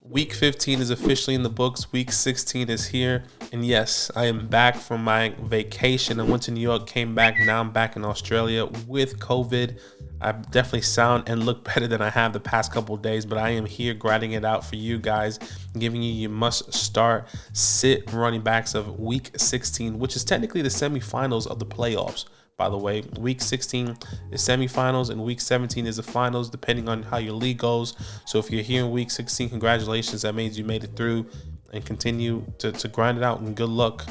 Week 15 is officially in the books. Week 16 is here. And yes, I am back from my vacation. I went to New York, came back. Now I'm back in Australia with COVID. I definitely sound and look better than I have the past couple of days, but I am here grinding it out for you guys, giving you your must start sit running backs of week 16, which is technically the semifinals of the playoffs. By the way, week 16 is semifinals and week 17 is the finals, depending on how your league goes. So if you're here in week 16, congratulations. That means you made it through, and continue to grind it out, and good luck.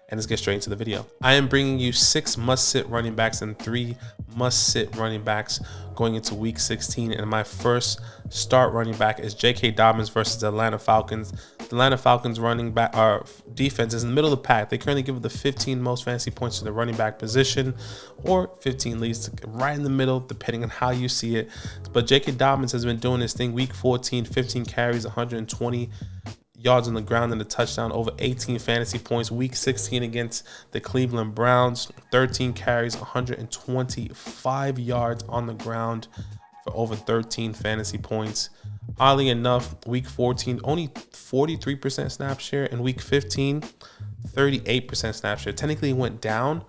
And let's get straight into the video. I am bringing you 6 must-sit running backs and 3 must-sit running backs going into week 16. And my first start running back is J.K. Dobbins versus the Atlanta Falcons. The Atlanta Falcons running back, defense is in the middle of the pack. They currently give the 15 most fantasy points to the running back position, or 15 leads, right in the middle, depending on how you see it. But J.K. Dobbins has been doing this thing. Week 14, 15 carries, 120 yards on the ground and a touchdown, over 18 fantasy points. Week 16 against the Cleveland Browns, 13 carries, 125 yards on the ground for over 13 fantasy points. Oddly enough, week 14, only 43% snap share, and week 15, 38% snap share. Technically he went down,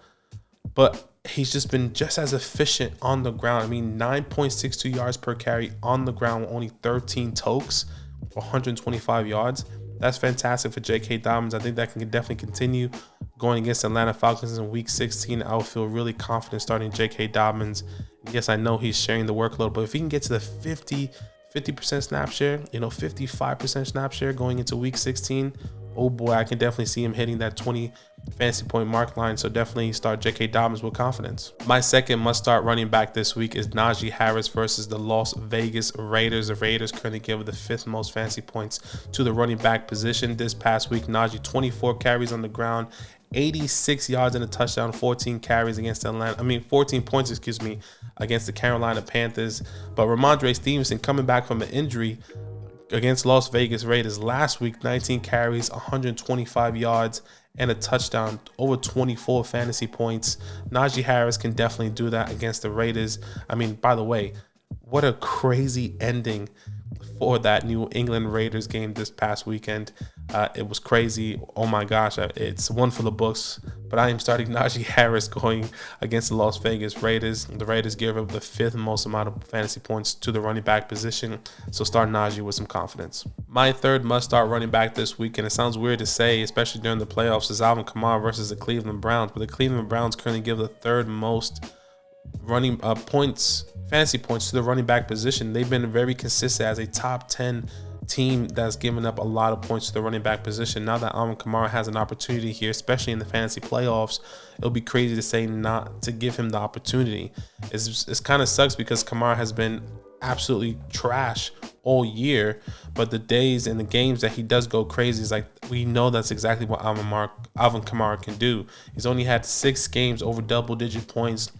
but he's just been just as efficient on the ground. I mean, 9.62 yards per carry on the ground with only 13 tokes for 125 yards. That's fantastic for J.K. Dobbins. I think that can definitely continue going against Atlanta Falcons in week 16. I will feel really confident starting J.K. Dobbins. Yes, I know he's sharing the workload, but if he can get to the 50% snap share, 55% snap share going into week 16, oh boy, I can definitely see him hitting that 20 fantasy point mark line. So definitely start J.K. Dobbins with confidence. My second must-start running back this week is Najee Harris versus the Las Vegas Raiders. The Raiders currently give the 5th most fantasy points to the running back position. This past week, Najee 24 carries on the ground, 86 yards and a touchdown, 14 carries against 14 points, against the Carolina Panthers. But Ramondre Stevenson coming back from an injury against Las Vegas Raiders last week, 19 carries, 125 yards, and a touchdown, over 24 fantasy points. Najee Harris can definitely do that against the Raiders. I mean, by the way, what a crazy ending for that New England Raiders game this past weekend. It was crazy. Oh my gosh, it's one for the books. But I am starting Najee Harris going against the Las Vegas Raiders. The Raiders give up the 5th most amount of fantasy points to the running back position. So start Najee with some confidence. My third must-start running back this week, and it sounds weird to say, especially during the playoffs, is Alvin Kamara versus the Cleveland Browns. But the Cleveland Browns currently give the 3rd most running fantasy points to the running back position. They've been very consistent as a top 10 team that's given up a lot of points to the running back position. Now that Alvin Kamara has an opportunity here, especially in the fantasy playoffs, it'll be crazy to say not to give him the opportunity. It's kind of sucks because Kamara has been absolutely trash all year, but the days and the games that he does go crazy is like, we know that's exactly what Alvin Kamara can do. He's only had 6 games over double-digit points.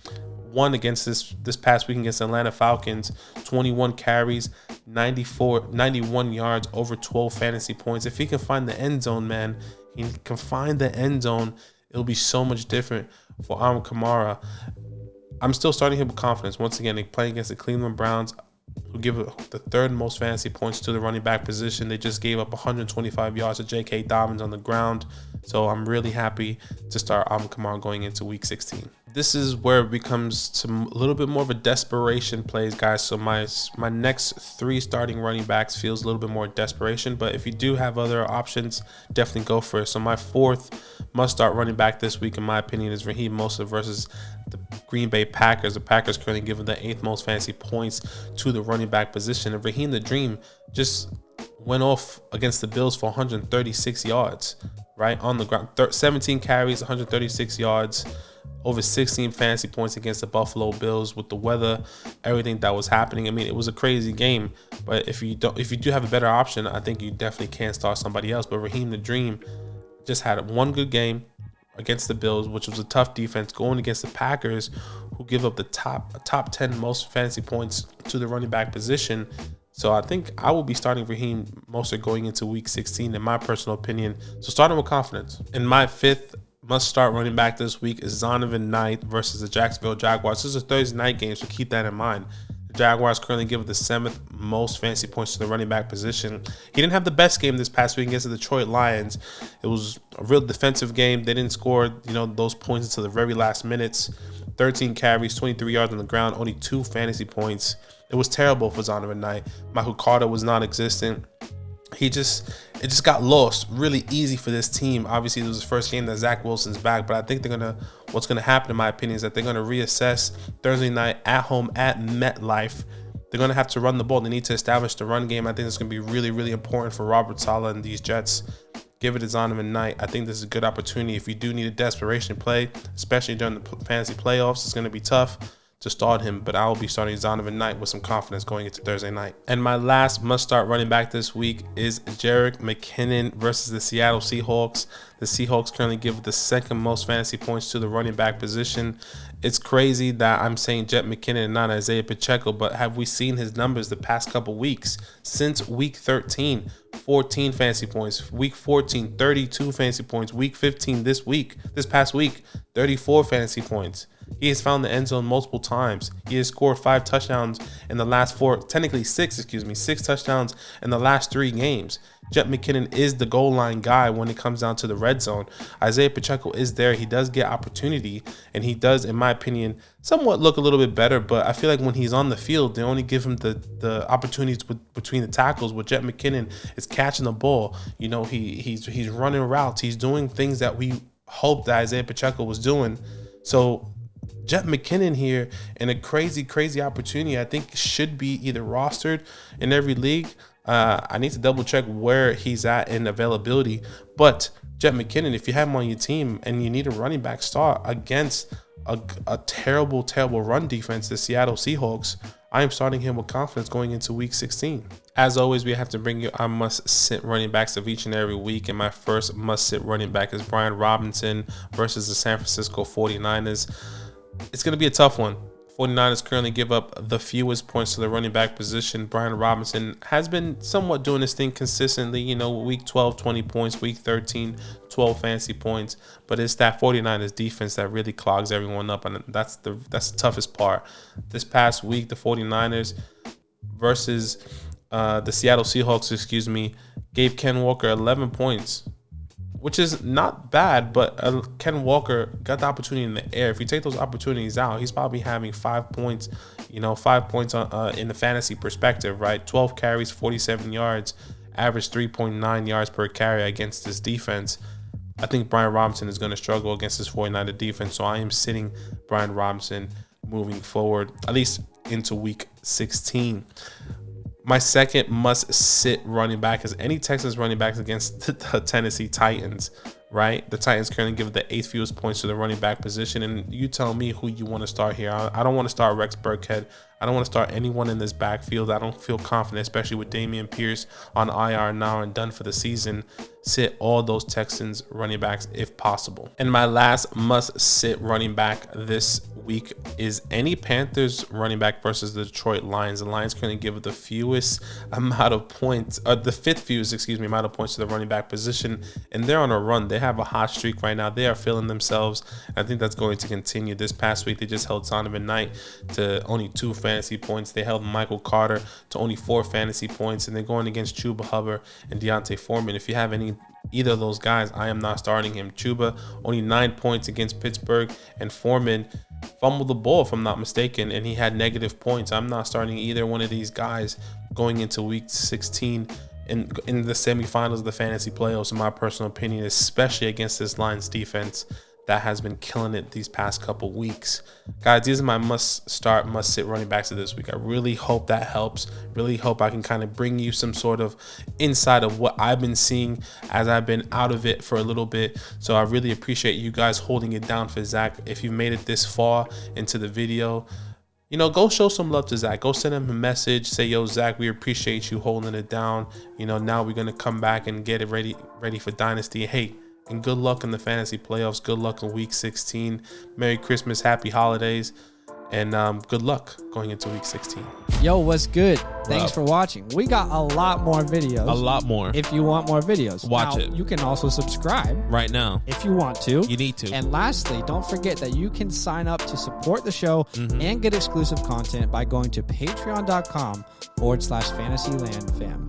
One against this past week against Atlanta Falcons, 21 carries, 91 yards, over 12 fantasy points. If he can find the end zone, man, he can find the end zone, it'll be so much different for Alvin Kamara. I'm still starting him with confidence. Once again, they play against the Cleveland Browns, who give the 3rd most fantasy points to the running back position. They just gave up 125 yards to J.K. Dobbins on the ground. So I'm really happy to start Alvin Kamara going into week 16. This is where it becomes a little bit more of a desperation plays, guys. So my next 3 starting running backs feels a little bit more desperation, but if you do have other options, definitely go for it. So my 4th must-start running back this week, in my opinion, is Raheem Mostert versus the Green Bay Packers. The Packers currently giving the 8th most fantasy points to the running back position. And Raheem the Dream just went off against the Bills for 136 yards, right on the ground. 17 carries, 136 yards, over 16 fantasy points against the Buffalo Bills. With the weather, everything that was happening, I mean, it was a crazy game. But if you do have a better option, I think you definitely can start somebody else. But Raheem the Dream just had one good game against the Bills, which was a tough defense, going against the Packers, who give up the top 10 most fantasy points to the running back position. So I think I will be starting Raheem Mostert going into week 16, in my personal opinion. So starting with confidence. In my 5th must-start running back this week is Zonovan Knight versus the Jacksonville Jaguars. This is a Thursday night game, so keep that in mind. The Jaguars currently give the 7th most fantasy points to the running back position. He didn't have the best game this past week against the Detroit Lions. It was a real defensive game. They didn't score, those points until the very last minutes. 13 carries, 23 yards on the ground, only 2 fantasy points. It was terrible for Zonovan Knight. Michael Carter was non-existent. It just got lost really easy for this team. Obviously, it was the first game that Zach Wilson's back, but I think what's gonna happen, in my opinion, is that they're gonna reassess Thursday night at home at MetLife. They're gonna have to run the ball. They need to establish the run game. I think it's gonna be really, really important for Robert Saleh and these Jets. Give it to Zonovan Knight. I think this is a good opportunity. If you do need a desperation play, especially during the fantasy playoffs, it's gonna be tough to start him, but I will be starting Zonovan Knight with some confidence going into Thursday night. And my last must-start running back this week is Jerick McKinnon versus the Seattle Seahawks. The Seahawks currently give the 2nd most fantasy points to the running back position. It's crazy that I'm saying Jet McKinnon and not Isaiah Pacheco, but have we seen his numbers the past couple weeks? Since week 13, 14 fantasy points. Week 14, 32 fantasy points. Week 15 this past week, 34 fantasy points. He has found the end zone multiple times. He has scored 5 touchdowns in the last 6 touchdowns in the last 3 games. Jet McKinnon is the goal line guy when it comes down to the red zone. Isaiah Pacheco is there. He does get opportunity, and he does, in my opinion, somewhat look a little bit better, but I feel like when he's on the field, they only give him the opportunities between the tackles. With Jet McKinnon is catching the ball. He's running routes. He's doing things that we hoped that Isaiah Pacheco was doing. So Jet McKinnon here in a crazy, crazy opportunity, I think should be either rostered in every league. I need to double check where he's at in availability. But Jet McKinnon, if you have him on your team and you need a running back start against a terrible, terrible run defense, the Seattle Seahawks, I am starting him with confidence going into week 16. As always, we have to bring you our must-sit running backs of each and every week. And my first must-sit running back is Brian Robinson versus the San Francisco 49ers. It's going to be a tough one. 49ers currently give up the fewest points to the running back position. Brian Robinson has been somewhat doing this thing consistently. Week 12, 20 points. Week 13, 12 fantasy points. But it's that 49ers defense that really clogs everyone up. And that's the toughest part. This past week, the 49ers versus the Seattle Seahawks, gave Ken Walker 11 points. Which is not bad, but Ken Walker got the opportunity in the air. If you take those opportunities out, he's probably having 5 points, 5 points in the fantasy perspective, right? 12 carries, 47 yards, average 3.9 yards per carry against this defense. I think Brian Robinson is going to struggle against this 49er defense, so I am sitting Brian Robinson moving forward, at least into week 16. My second must-sit running back is any Texans running backs against the Tennessee Titans, right? The Titans currently give the 8th fewest points to the running back position, and you tell me who you want to start here. I don't want to start Rex Burkhead. I don't want to start anyone in this backfield. I don't feel confident, especially with Dameon Pierce on IR now and done for the season. Sit all those Texans running backs if possible. And my last must-sit running back this week is any Panthers running back versus the Detroit Lions. The Lions currently give the fewest amount of points, the 5th fewest, amount of points to the running back position, and they're on a run. They have a hot streak right now. They are feeling themselves. I think that's going to continue. This past week, they just held Zonovan Knight to only 2 fantasy points. They held Michael Carter to only 4 fantasy points, and they're going against Chuba Hubbard and Deontay Foreman. If you have either of those guys, I am not starting him. Chuba only 9 points against Pittsburgh, and Foreman fumbled the ball, if I'm not mistaken, and he had negative points. I'm not starting either one of these guys going into week 16 in the semifinals of the fantasy playoffs, in my personal opinion, especially against this Lions defense that has been killing it these past couple weeks. Guys, these are my must-start, must-sit running backs of this week. I really hope that helps. Really hope I can kind of bring you some sort of insight of what I've been seeing as I've been out of it for a little bit. So I really appreciate you guys holding it down for Zach. If you made it this far into the video, go show some love to Zach. Go send him a message. Say, yo, Zach, we appreciate you holding it down. Now we're going to come back and get it ready for Dynasty. Hey, and good luck in the fantasy playoffs. Good luck in week 16. Merry Christmas. Happy holidays. And good luck going into week 16. Yo, what's good? Thanks for watching. We got a lot more videos. A lot more. If you want more videos. Watch now, it. You can also subscribe. Right now. If you want to. You need to. And lastly, don't forget that you can sign up to support the show and get exclusive content by going to patreon.com/FantasyLand fam.